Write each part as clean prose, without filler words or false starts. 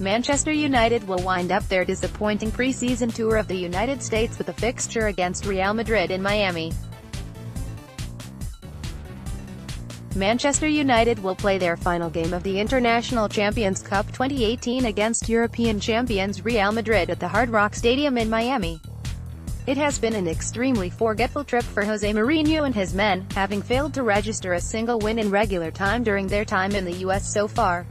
Manchester United will wind up their disappointing pre-season tour of the United States with a fixture against Real Madrid in Miami. Manchester United will play their final game of the International Champions Cup 2018 against European champions Real Madrid at the Hard Rock Stadium in Miami. It has been an extremely forgetful trip for Jose Mourinho and his men, having failed to register a single win in regular time during their time in the US so far.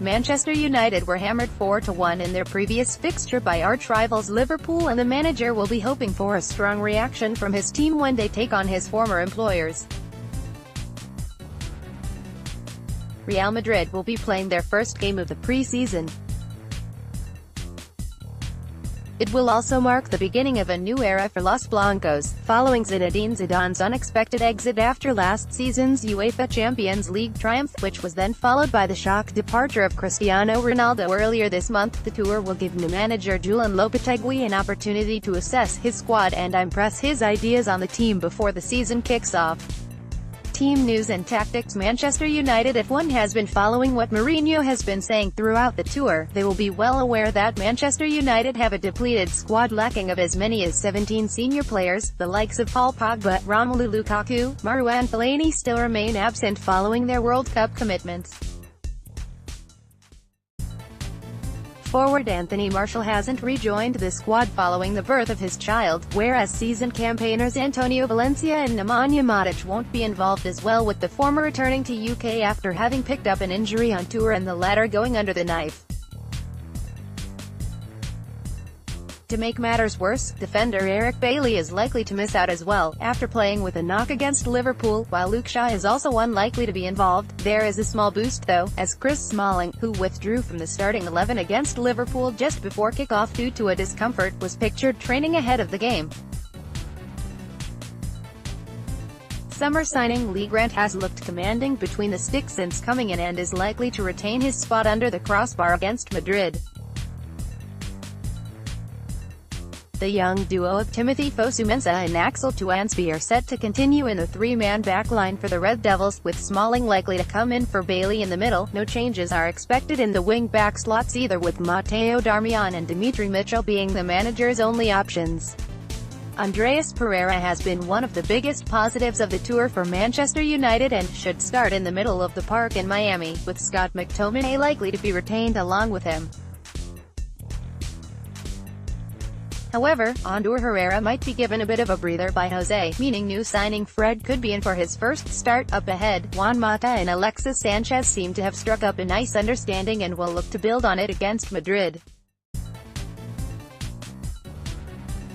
Manchester United were hammered 4-1 in their previous fixture by arch-rivals Liverpool, and the manager will be hoping for a strong reaction from his team when they take on his former employers. Real Madrid will be playing their first game of the pre-season. It will also mark the beginning of a new era for Los Blancos, following Zinedine Zidane's unexpected exit after last season's UEFA Champions League triumph, which was then followed by the shock departure of Cristiano Ronaldo earlier this month. The tour will give new manager Julen Lopetegui an opportunity to assess his squad and impress his ideas on the team before the season kicks off. Team news and tactics. Manchester United. If one has been following what Mourinho has been saying throughout the tour, they will be well aware that Manchester United have a depleted squad lacking of as many as 17 senior players. The likes of Paul Pogba, Romelu Lukaku, Marouane Fellaini still remain absent following their World Cup commitments. Forward Anthony Martial hasn't rejoined the squad following the birth of his child, whereas seasoned campaigners Antonio Valencia and Nemanja Matic won't be involved as well, with the former returning to UK after having picked up an injury on tour and the latter going under the knife. To make matters worse, defender Eric Bailly is likely to miss out as well, after playing with a knock against Liverpool. While Luke Shaw is also unlikely to be involved, there is a small boost though, as Chris Smalling, who withdrew from the starting 11 against Liverpool just before kickoff due to a discomfort, was pictured training ahead of the game. Summer signing Lee Grant has looked commanding between the sticks since coming in and is likely to retain his spot under the crossbar against Madrid. The young duo of Timothy Fosu-Mensah and Axel Tuansby are set to continue in the three-man backline for the Red Devils, with Smalling likely to come in for Bailey in the middle. No changes are expected in the wing-back slots either, with Matteo Darmian and Dimitri Mitchell being the manager's only options. Andreas Pereira has been one of the biggest positives of the tour for Manchester United and should start in the middle of the park in Miami, with Scott McTominay likely to be retained along with him. However, Ander Herrera might be given a bit of a breather by Jose, meaning new signing Fred could be in for his first start. Up ahead, Juan Mata and Alexis Sanchez seem to have struck up a nice understanding and will look to build on it against Madrid.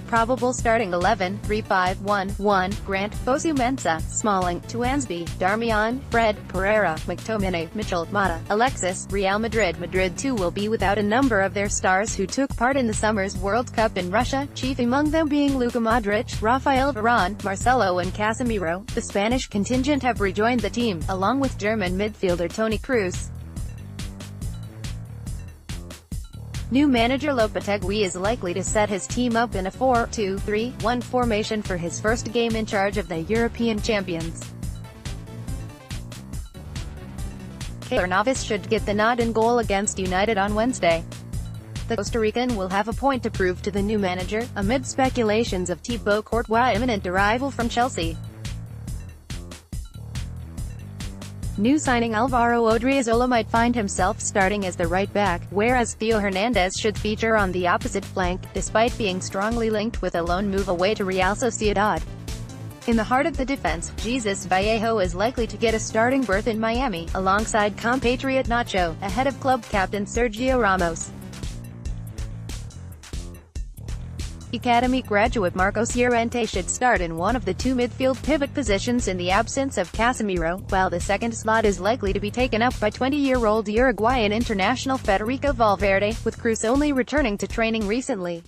Probable starting 11, 3-5-1-1, Grant, Fosu-Mensah, Smalling, Tuansby, Darmian, Fred, Pereira, McTominay, Mitchell, Mata, Alexis. Real Madrid. Madrid too will be without a number of their stars who took part in the summer's World Cup in Russia, chief among them being Luka Modric, Rafael Varane, Marcelo and Casemiro. The Spanish contingent have rejoined the team, along with German midfielder Toni Kroos. New manager Lopetegui is likely to set his team up in a 4-2-3-1 formation for his first game in charge of the European champions. Keylor Navas should get the nod in goal against United on Wednesday. The Costa Rican will have a point to prove to the new manager, amid speculations of Thibaut Courtois' imminent arrival from Chelsea. New signing Alvaro Odriozola might find himself starting as the right back, whereas Theo Hernandez should feature on the opposite flank, despite being strongly linked with a loan move away to Real Sociedad. In the heart of the defense, Jesus Vallejo is likely to get a starting berth in Miami, alongside compatriot Nacho, ahead of club captain Sergio Ramos. Academy graduate Marcos Llorente should start in one of the two midfield pivot positions in the absence of Casemiro, while the second slot is likely to be taken up by 20-year-old Uruguayan international Federico Valverde, with Kroos only returning to training recently.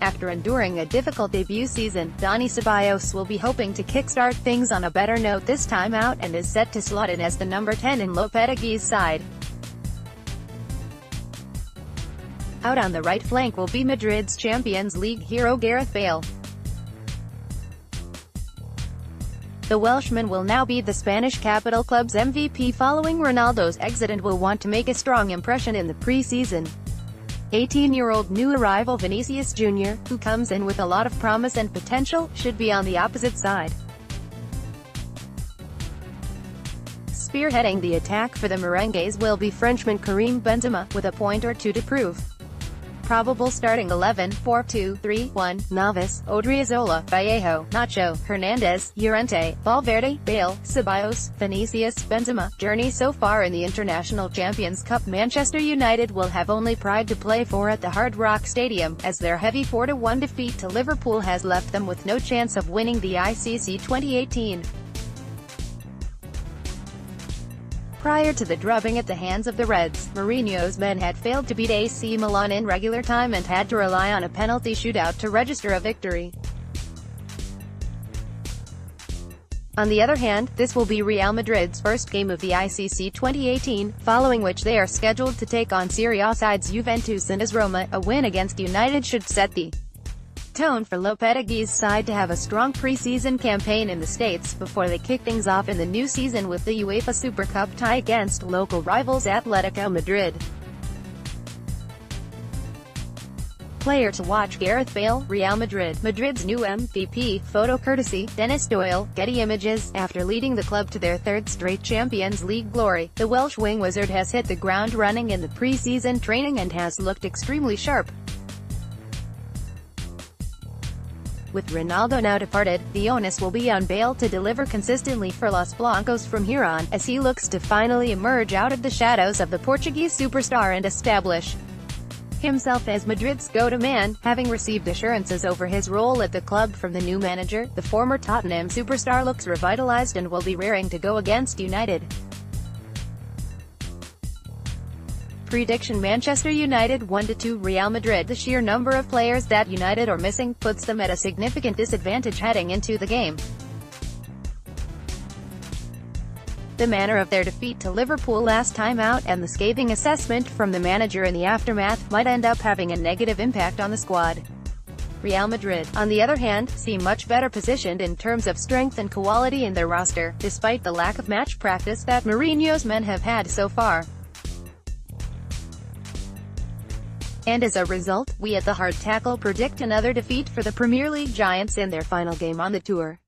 After enduring a difficult debut season, Dani Ceballos will be hoping to kickstart things on a better note this time out, and is set to slot in as the number 10 in Lopetegui's side. Out on the right flank will be Madrid's Champions League hero Gareth Bale. The Welshman will now be the Spanish capital club's MVP following Ronaldo's exit and will want to make a strong impression in the pre-season. 18-year-old new arrival Vinicius Jr., who comes in with a lot of promise and potential, should be on the opposite side. Spearheading the attack for the Merengues will be Frenchman Karim Benzema, with a point or two to prove. Probable starting 11, 4-2-3-1, Navas, Odriozola, Vallejo, Nacho, Hernandez, Llorente, Valverde, Bale, Ceballos, Vinicius, Benzema. Journey so far in the International Champions Cup. Manchester United will have only pride to play for at the Hard Rock Stadium, as their heavy 4-1 defeat to Liverpool has left them with no chance of winning the ICC 2018. Prior to the drubbing at the hands of the Reds, Mourinho's men had failed to beat AC Milan in regular time and had to rely on a penalty shootout to register a victory. On the other hand, this will be Real Madrid's first game of the ICC 2018, following which they are scheduled to take on Serie A sides Juventus and AS Roma. A win against United should set the tone for Lopetegui's side to have a strong pre-season campaign in the States before they kick things off in the new season with the UEFA Super Cup tie against local rivals Atletico Madrid. Player to watch: Gareth Bale, Real Madrid. Madrid's new MVP, photo courtesy Dennis Doyle, Getty Images. After leading the club to their third straight Champions League glory, the Welsh wing wizard has hit the ground running in the pre-season training and has looked extremely sharp. With Ronaldo now departed, the onus will be on Bale to deliver consistently for Los Blancos from here on, as he looks to finally emerge out of the shadows of the Portuguese superstar and establish himself as Madrid's go-to man. Having received assurances over his role at the club from the new manager, the former Tottenham superstar looks revitalized and will be raring to go against United. Prediction: Manchester United 1-2 Real Madrid. The sheer number of players that United are missing puts them at a significant disadvantage heading into the game. The manner of their defeat to Liverpool last time out, and the scathing assessment from the manager in the aftermath, might end up having a negative impact on the squad. Real Madrid, on the other hand, seem much better positioned in terms of strength and quality in their roster, despite the lack of match practice that Mourinho's men have had so far. And as a result, we at the Hard Tackle predict another defeat for the Premier League giants in their final game on the tour.